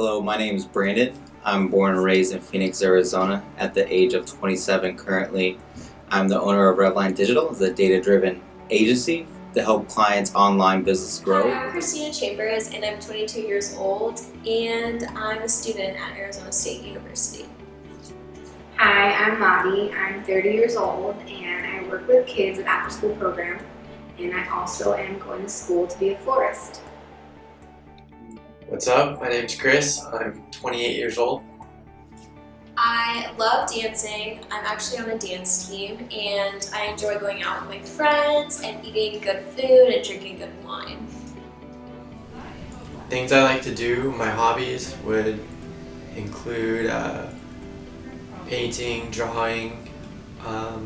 Hello, my name is Brandon. I'm born and raised in Phoenix, Arizona at the age of 27 currently. I'm the owner of Redline Digital, the data-driven agency to help clients' online business grow. Hi, I'm Christina Chambers and I'm 22 years old and I'm a student at Arizona State University. Hi, I'm Mavi. I'm 30 years old and I work with kids at after school program, and I also am going to school to be a florist. What's up? My name's Chris. I'm 28 years old. I love dancing. I'm actually on a dance team and I enjoy going out with my friends and eating good food and drinking good wine. Things I like to do, my hobbies would include painting, drawing. I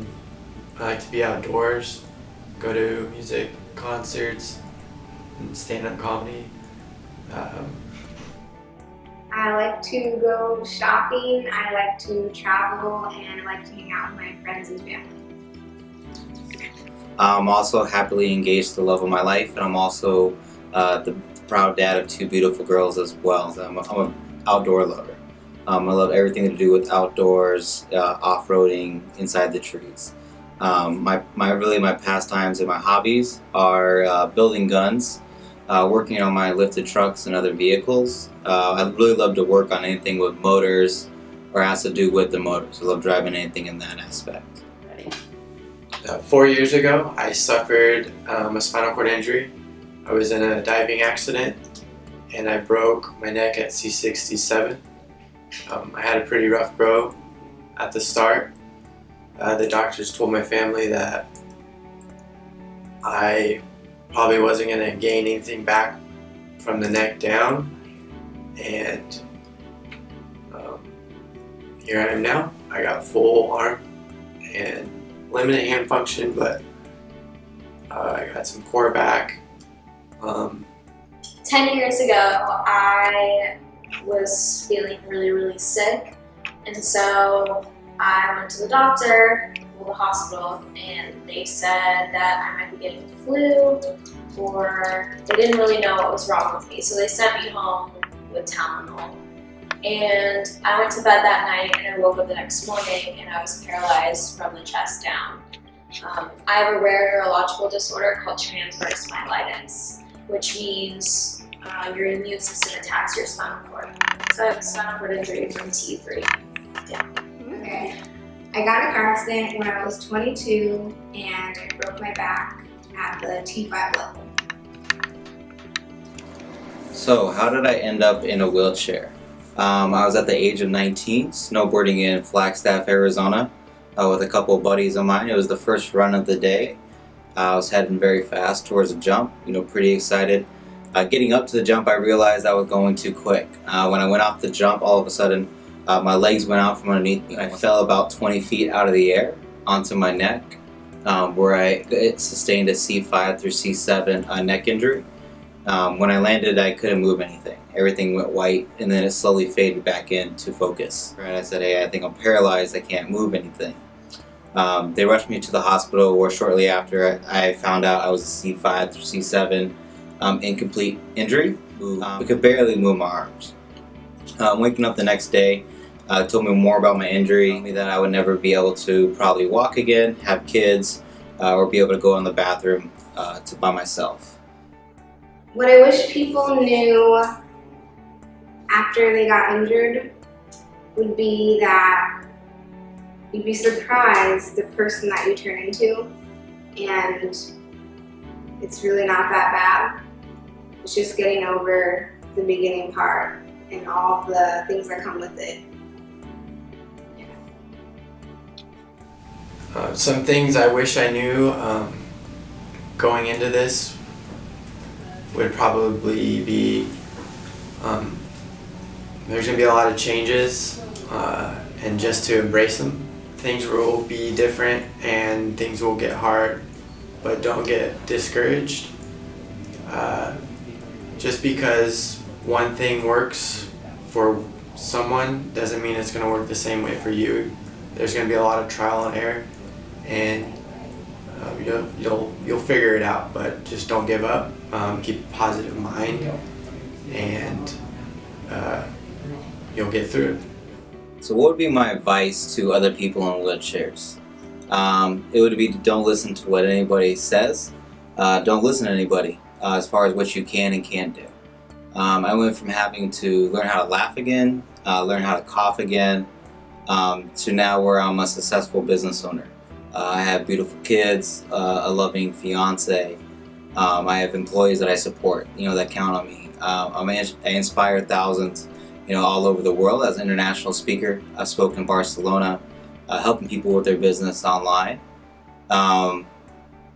like to be outdoors, go to music concerts, and stand-up comedy. I like to go shopping, I like to travel, and I like to hang out with my friends and family. I'm also happily engaged to the love of my life, and I'm also the proud dad of two beautiful girls as well. I'm an outdoor lover. I love everything to do with outdoors, off-roading, inside the trees. My pastimes and my hobbies are building guns, working on my lifted trucks and other vehicles. I really love to work on anything with motors or has to do with the motors. I love driving anything in that aspect. 4 years ago, I suffered a spinal cord injury. I was in a diving accident and I broke my neck at C67. I had a pretty rough go at the start. The doctors told my family that I probably wasn't going to gain anything back from the neck down, and here I am now. I got full arm and limited hand function, but I got some core back. 10 years ago, I was feeling really sick, and so I went to the doctor or the hospital, and they said that I might be getting the flu, or they didn't really know what was wrong with me, so they sent me home with Tylenol. And I went to bed that night, and I woke up the next morning, and I was paralyzed from the chest down. I have a rare neurological disorder called transverse myelitis, which means your immune system attacks your spinal cord. So I have a spinal cord injury from T3. Yeah. Okay. I got in a car accident when I was 22 and I broke my back at the T5 level. So how did I end up in a wheelchair? I was at the age of 19, snowboarding in Flagstaff, Arizona with a couple of buddies of mine. It was the first run of the day. I was heading very fast towards a jump, pretty excited. Getting up to the jump, I realized I was going too quick. When I went off the jump, all of a sudden, my legs went out from underneath me. I fell about 20 feet out of the air onto my neck, where I sustained a C5 through C7 neck injury. When I landed, I couldn't move anything. Everything went white, and then it slowly faded back into focus. And I said, hey, I think I'm paralyzed. I can't move anything. They rushed me to the hospital, where shortly after I found out I was a C5 through C7 incomplete injury. I could barely move my arms. Waking up the next day, told me more about my injury, told me that I would never be able to probably walk again, have kids, or be able to go in the bathroom by myself. What I wish people knew after they got injured would be that you'd be surprised the person that you turn into, and it's really not that bad. It's just getting over the beginning part and all the things that come with it. Some things I wish I knew going into this would probably be there's going to be a lot of changes, and just to embrace them. Things will be different and things will get hard, but don't get discouraged. Just because one thing works for someone doesn't mean it's going to work the same way for you. There's going to be a lot of trial and error, and you'll figure it out, but just don't give up. Keep a positive mind, and you'll get through it. So what would be my advice to other people in wheelchairs? It would be don't listen to what anybody says. Don't listen to anybody as far as what you can and can't do. I went from having to learn how to laugh again, learn how to cough again, to now where I'm a successful business owner. I have beautiful kids, a loving fiance. I have employees that I support, that count on me. I inspire thousands, all over the world as an international speaker. I've spoken in Barcelona, helping people with their business online.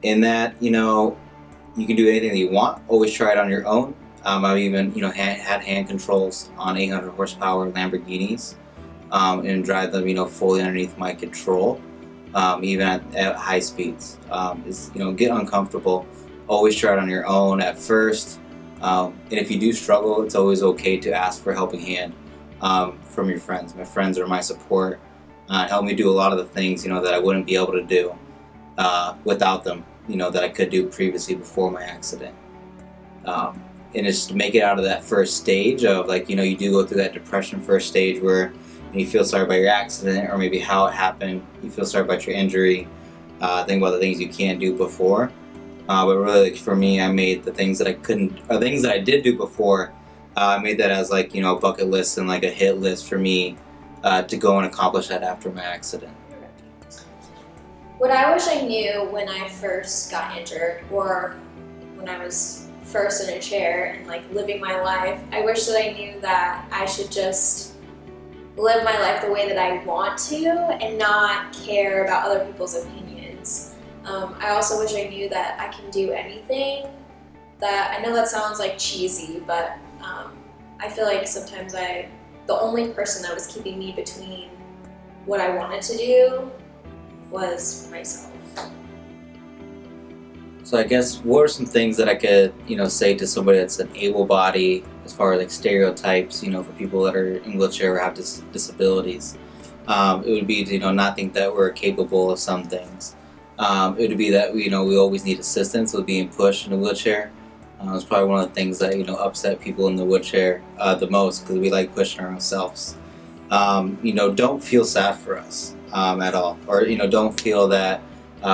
In that, you can do anything that you want. Always try it on your own. I've even, had hand controls on 800 horsepower Lamborghinis, and drive them, fully underneath my control, even at high speeds. Get uncomfortable. Always try it on your own at first. And if you do struggle, it's always okay to ask for a helping hand from your friends. My friends are my support. Help me do a lot of the things, that I wouldn't be able to do without them, that I could do previously before my accident. And it's to make it out of that first stage of you do go through that depression first stage where you feel sorry about your accident or maybe how it happened. You feel sorry about your injury. Think about the things you can't do before. But really, for me, I made the things that I couldn't, or things that I did do before, I made that as a bucket list and a hit list for me to go and accomplish that after my accident. What I wish I knew when I first got injured, or when I was first in a chair and living my life, I wish that I knew that I should just live my life the way that I want to and not care about other people's opinions. I also wish I knew that I can do anything. That I know that sounds cheesy, but I feel like sometimes the only person that was keeping me between what I wanted to do was myself. So I guess what are some things that I could, say to somebody that's an able-bodied, as far as stereotypes, for people that are in wheelchair or have disabilities. It would be to, not think that we're capable of some things. It would be that we always need assistance with being pushed in a wheelchair. It's probably one of the things that upset people in the wheelchair the most, because we like pushing ourselves. Don't feel sad for us at all, or don't feel that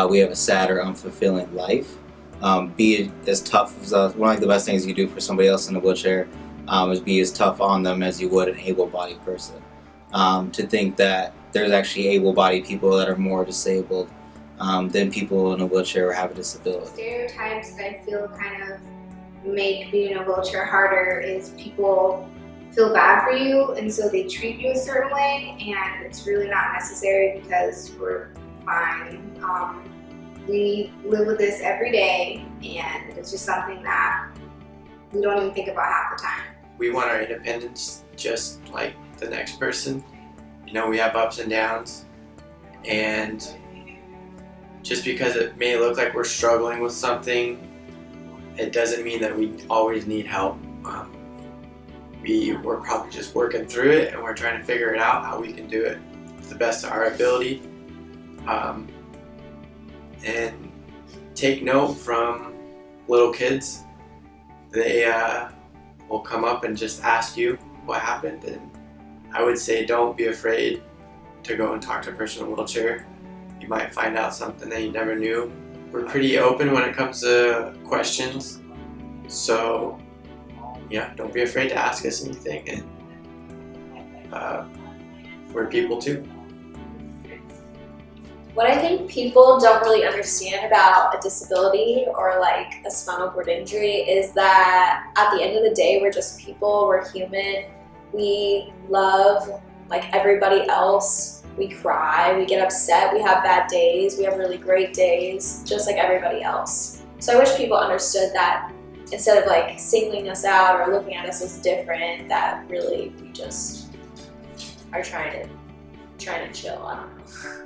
we have a sad or unfulfilling life. Be as tough as us. One of the best things you can do for somebody else in a wheelchair is be as tough on them as you would an able-bodied person. To think that there's actually able-bodied people that are more disabled than people in a wheelchair or have a disability. Stereotypes that I feel kind of make being in a wheelchair harder is people feel bad for you, and so they treat you a certain way, and it's really not necessary because we're fine. We live with this every day, and it's just something that we don't even think about half the time. We want our independence just like the next person. We have ups and downs, and just because it may look like we're struggling with something, it doesn't mean that we always need help. We're probably just working through it, and we're trying to figure it out how we can do it to the best of our ability. And take note from little kids. They will come up and just ask you what happened, and I would say don't be afraid to go and talk to a person in a wheelchair. You might find out something that you never knew. We're pretty open when it comes to questions, so yeah, don't be afraid to ask us anything, and we're people too. What I think people don't really understand about a disability or a spinal cord injury is that at the end of the day, we're just people, we're human. We love like everybody else. We cry, we get upset, we have bad days, we have really great days, just like everybody else. So I wish people understood that instead of singling us out or looking at us as different, that really we just are trying to chill, I don't know.